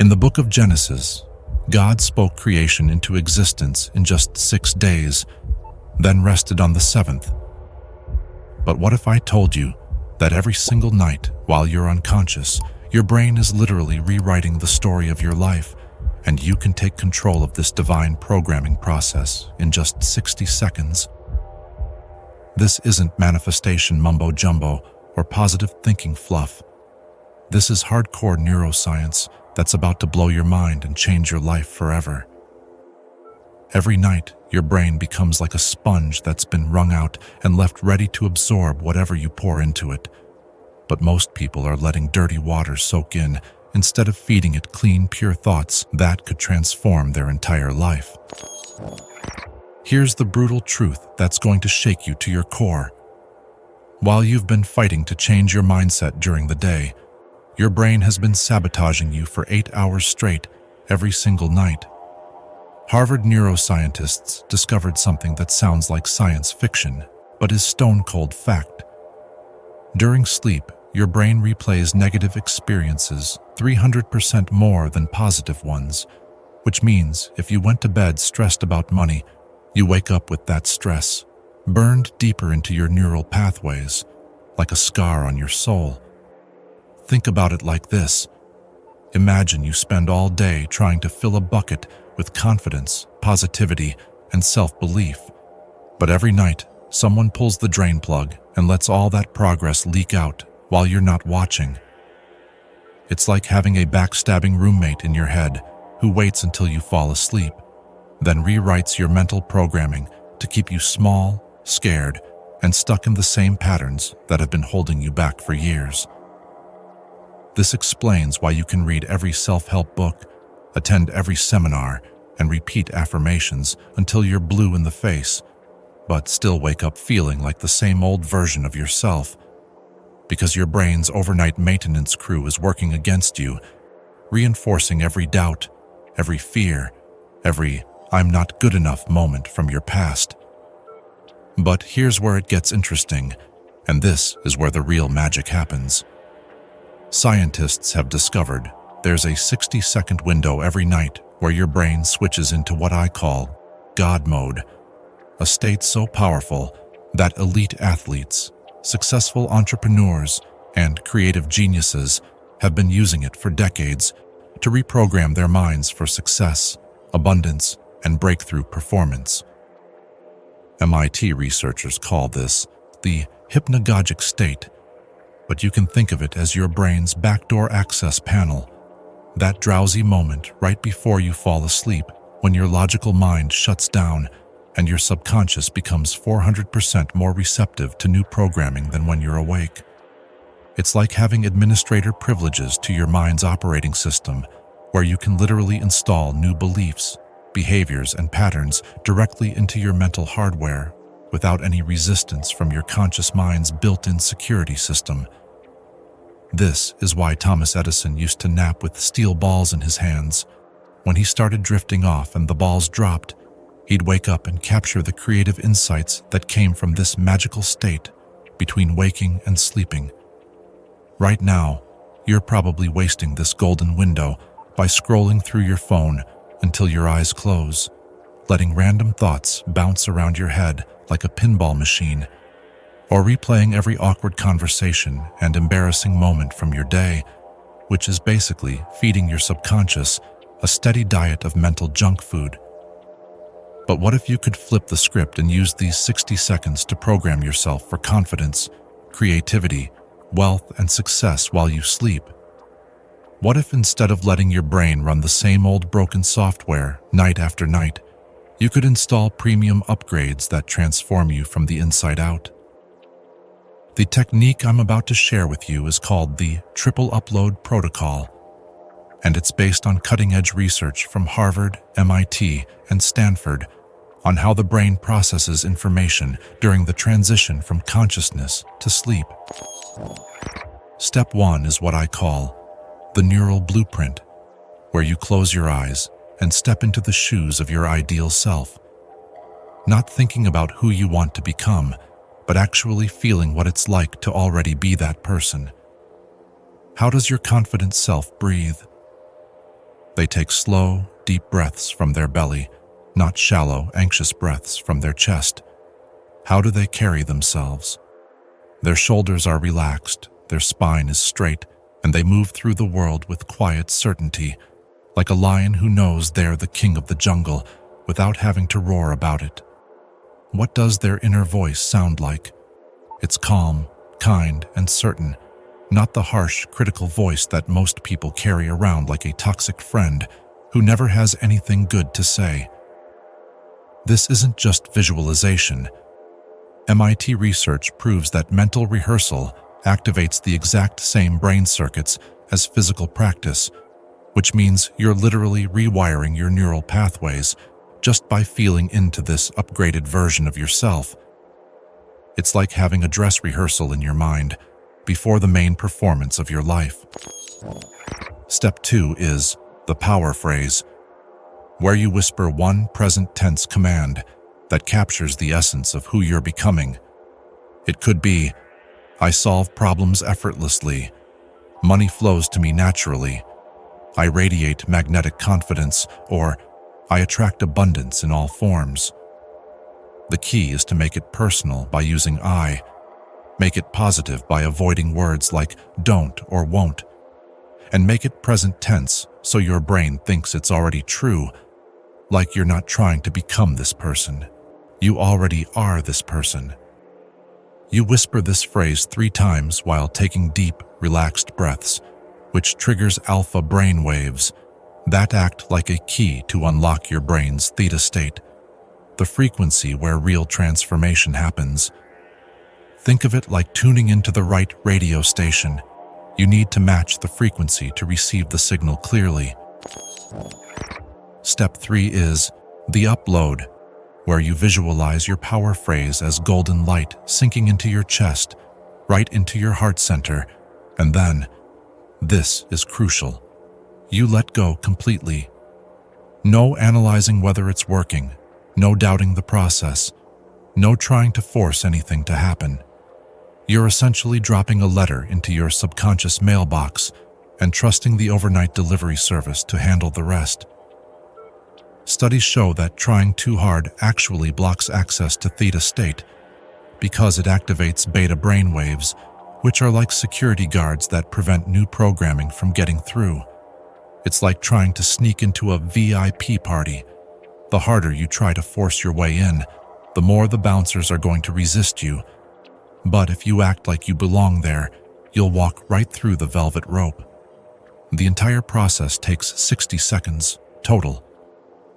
In the book of Genesis, God spoke creation into existence in just 6 days, then rested on the seventh. But what if I told you that every single night while you're unconscious, your brain is literally rewriting the story of your life, and you can take control of this divine programming process in just 60 seconds? This isn't manifestation mumbo-jumbo or positive thinking fluff. This is hardcore neuroscience that's about to blow your mind and change your life forever. Every night, your brain becomes like a sponge that's been wrung out and left ready to absorb whatever you pour into it. But most people are letting dirty water soak in instead of feeding it clean, pure thoughts that could transform their entire life. Here's the brutal truth that's going to shake you to your core. While you've been fighting to change your mindset during the day, your brain has been sabotaging you for 8 hours straight, every single night. Harvard neuroscientists discovered something that sounds like science fiction, but is stone-cold fact. During sleep, your brain replays negative experiences 300% more than positive ones, which means if you went to bed stressed about money, you wake up with that stress burned deeper into your neural pathways, like a scar on your soul. Think about it like this. Imagine you spend all day trying to fill a bucket with confidence, positivity, and self-belief. But every night, someone pulls the drain plug and lets all that progress leak out while you're not watching. It's like having a backstabbing roommate in your head who waits until you fall asleep, then rewrites your mental programming to keep you small, scared, and stuck in the same patterns that have been holding you back for years. This explains why you can read every self-help book, attend every seminar, and repeat affirmations until you're blue in the face, but still wake up feeling like the same old version of yourself. Because your brain's overnight maintenance crew is working against you, reinforcing every doubt, every fear, every "I'm not good enough" moment from your past. But here's where it gets interesting, and this is where the real magic happens. Scientists have discovered there's a 60-second window every night where your brain switches into what I call God mode, a state so powerful that elite athletes, successful entrepreneurs, and creative geniuses have been using it for decades to reprogram their minds for success, abundance, and breakthrough performance. MIT researchers call this the hypnagogic state, but you can think of it as your brain's backdoor access panel, that drowsy moment right before you fall asleep when your logical mind shuts down and your subconscious becomes 400% more receptive to new programming than when you're awake. It's like having administrator privileges to your mind's operating system, where you can literally install new beliefs, behaviors, and patterns directly into your mental hardware without any resistance from your conscious mind's built-in security system. This is why Thomas Edison used to nap with steel balls in his hands. When he started drifting off and the balls dropped, he'd wake up and capture the creative insights that came from this magical state between waking and sleeping. Right now, you're probably wasting this golden window by scrolling through your phone until your eyes close, letting random thoughts bounce around your head like a pinball machine, or replaying every awkward conversation and embarrassing moment from your day, which is basically feeding your subconscious a steady diet of mental junk food. But what if you could flip the script and use these 60 seconds to program yourself for confidence, creativity, wealth, and success while you sleep? What if instead of letting your brain run the same old broken software night after night, you could install premium upgrades that transform you from the inside out? The technique I'm about to share with you is called the Triple Upload Protocol, and it's based on cutting-edge research from Harvard, MIT, and Stanford on how the brain processes information during the transition from consciousness to sleep. Step 1 is what I call the neural blueprint, where you close your eyes and step into the shoes of your ideal self, not thinking about who you want to become, but actually feeling what it's like to already be that person. How does your confident self breathe? They take slow, deep breaths from their belly, not shallow, anxious breaths from their chest. How do they carry themselves? Their shoulders are relaxed, their spine is straight, and they move through the world with quiet certainty, like a lion who knows they're the king of the jungle without having to roar about it. What does their inner voice sound like? It's calm, kind, and certain, not the harsh, critical voice that most people carry around like a toxic friend who never has anything good to say. This isn't just visualization. MIT research proves that mental rehearsal activates the exact same brain circuits as physical practice, which means you're literally rewiring your neural pathways just by feeling into this upgraded version of yourself. It's like having a dress rehearsal in your mind before the main performance of your life. Step 2 is the power phrase, where you whisper one present tense command that captures the essence of who you're becoming. It could be, I solve problems effortlessly. Money flows to me naturally. I radiate magnetic confidence, or I attract abundance in all forms. The key is to make it personal by using I. Make it positive by avoiding words like don't or won't. And make it present tense so your brain thinks it's already true, like you're not trying to become this person. You already are this person. You whisper this phrase 3 times while taking deep, relaxed breaths, which triggers alpha brain waves that act like a key to unlock your brain's theta state, the frequency where real transformation happens. Think of it like tuning into the right radio station. You need to match the frequency to receive the signal clearly. Step 3 is the upload, where you visualize your power phrase as golden light sinking into your chest, right into your heart center, and then, this is crucial, you let go completely. No analyzing whether it's working, no doubting the process, no trying to force anything to happen. You're essentially dropping a letter into your subconscious mailbox and trusting the overnight delivery service to handle the rest. Studies show that trying too hard actually blocks access to theta state because it activates beta brainwaves, which are like security guards that prevent new programming from getting through. It's like trying to sneak into a VIP party. The harder you try to force your way in, the more the bouncers are going to resist you. But if you act like you belong there, you'll walk right through the velvet rope. The entire process takes 60 seconds total.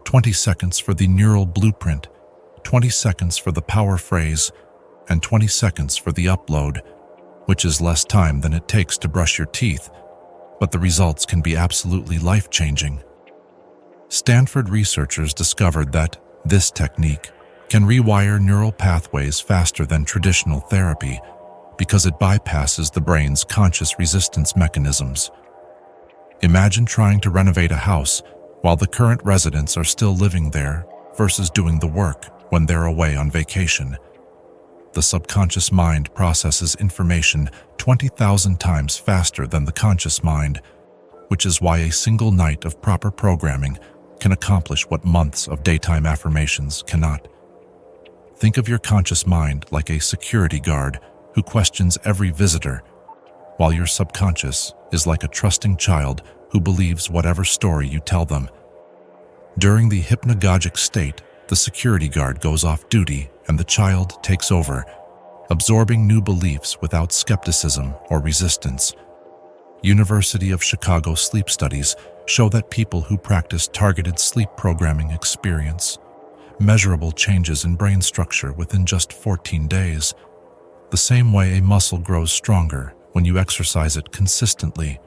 20 seconds for the neural blueprint, 20 seconds for the power phrase, and 20 seconds for the upload, which is less time than it takes to brush your teeth, but the results can be absolutely life-changing. Stanford researchers discovered that this technique can rewire neural pathways faster than traditional therapy because it bypasses the brain's conscious resistance mechanisms. Imagine trying to renovate a house while the current residents are still living there versus doing the work when they're away on vacation. The subconscious mind processes information 20,000 times faster than the conscious mind, which is why a single night of proper programming can accomplish what months of daytime affirmations cannot. Think of your conscious mind like a security guard who questions every visitor, while your subconscious is like a trusting child who believes whatever story you tell them. During the hypnagogic state, the security guard goes off duty and the child takes over, absorbing new beliefs without skepticism or resistance. University of Chicago sleep studies show that people who practice targeted sleep programming experience measurable changes in brain structure within just 14 days, the same way a muscle grows stronger when you exercise it consistently.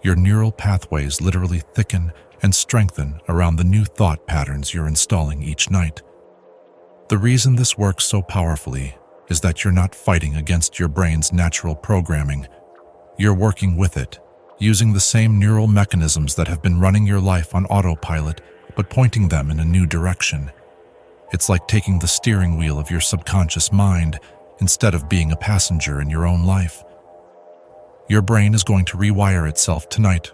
Your neural pathways literally thicken and strengthen around the new thought patterns you're installing each night. The reason this works so powerfully is that you're not fighting against your brain's natural programming. You're working with it, using the same neural mechanisms that have been running your life on autopilot, but pointing them in a new direction. It's like taking the steering wheel of your subconscious mind instead of being a passenger in your own life. Your brain is going to rewire itself tonight,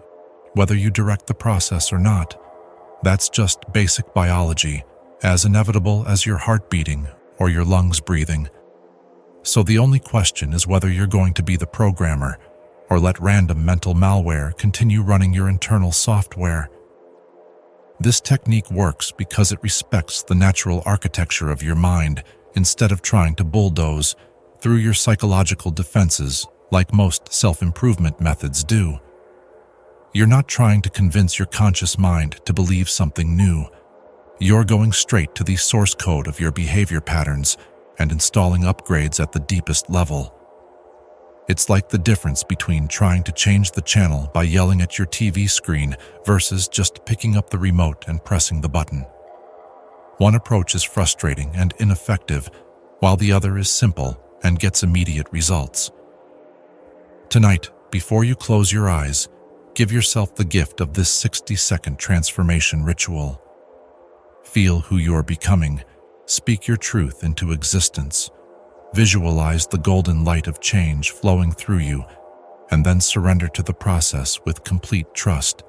whether you direct the process or not. That's just basic biology, as inevitable as your heart beating or your lungs breathing. So the only question is whether you're going to be the programmer or let random mental malware continue running your internal software. This technique works because it respects the natural architecture of your mind instead of trying to bulldoze through your psychological defenses like most self-improvement methods do. You're not trying to convince your conscious mind to believe something new. You're going straight to the source code of your behavior patterns and installing upgrades at the deepest level. It's like the difference between trying to change the channel by yelling at your TV screen versus just picking up the remote and pressing the button. One approach is frustrating and ineffective, while the other is simple and gets immediate results. Tonight, before you close your eyes, give yourself the gift of this 60-second transformation ritual. Feel who you're becoming. Speak your truth into existence. Visualize the golden light of change flowing through you, and then surrender to the process with complete trust.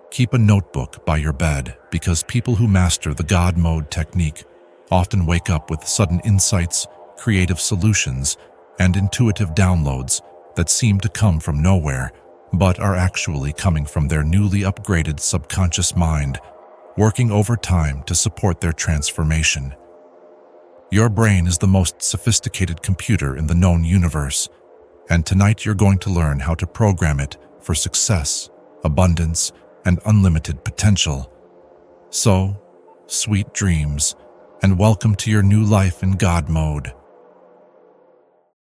Keep a notebook by your bed because people who master the God mode technique often wake up with sudden insights, creative solutions, and intuitive downloads that seem to come from nowhere, but are actually coming from their newly upgraded subconscious mind, working overtime to support their transformation. Your brain is the most sophisticated computer in the known universe, and tonight you're going to learn how to program it for success, abundance, and unlimited potential. So, sweet dreams, and welcome to your new life in God mode.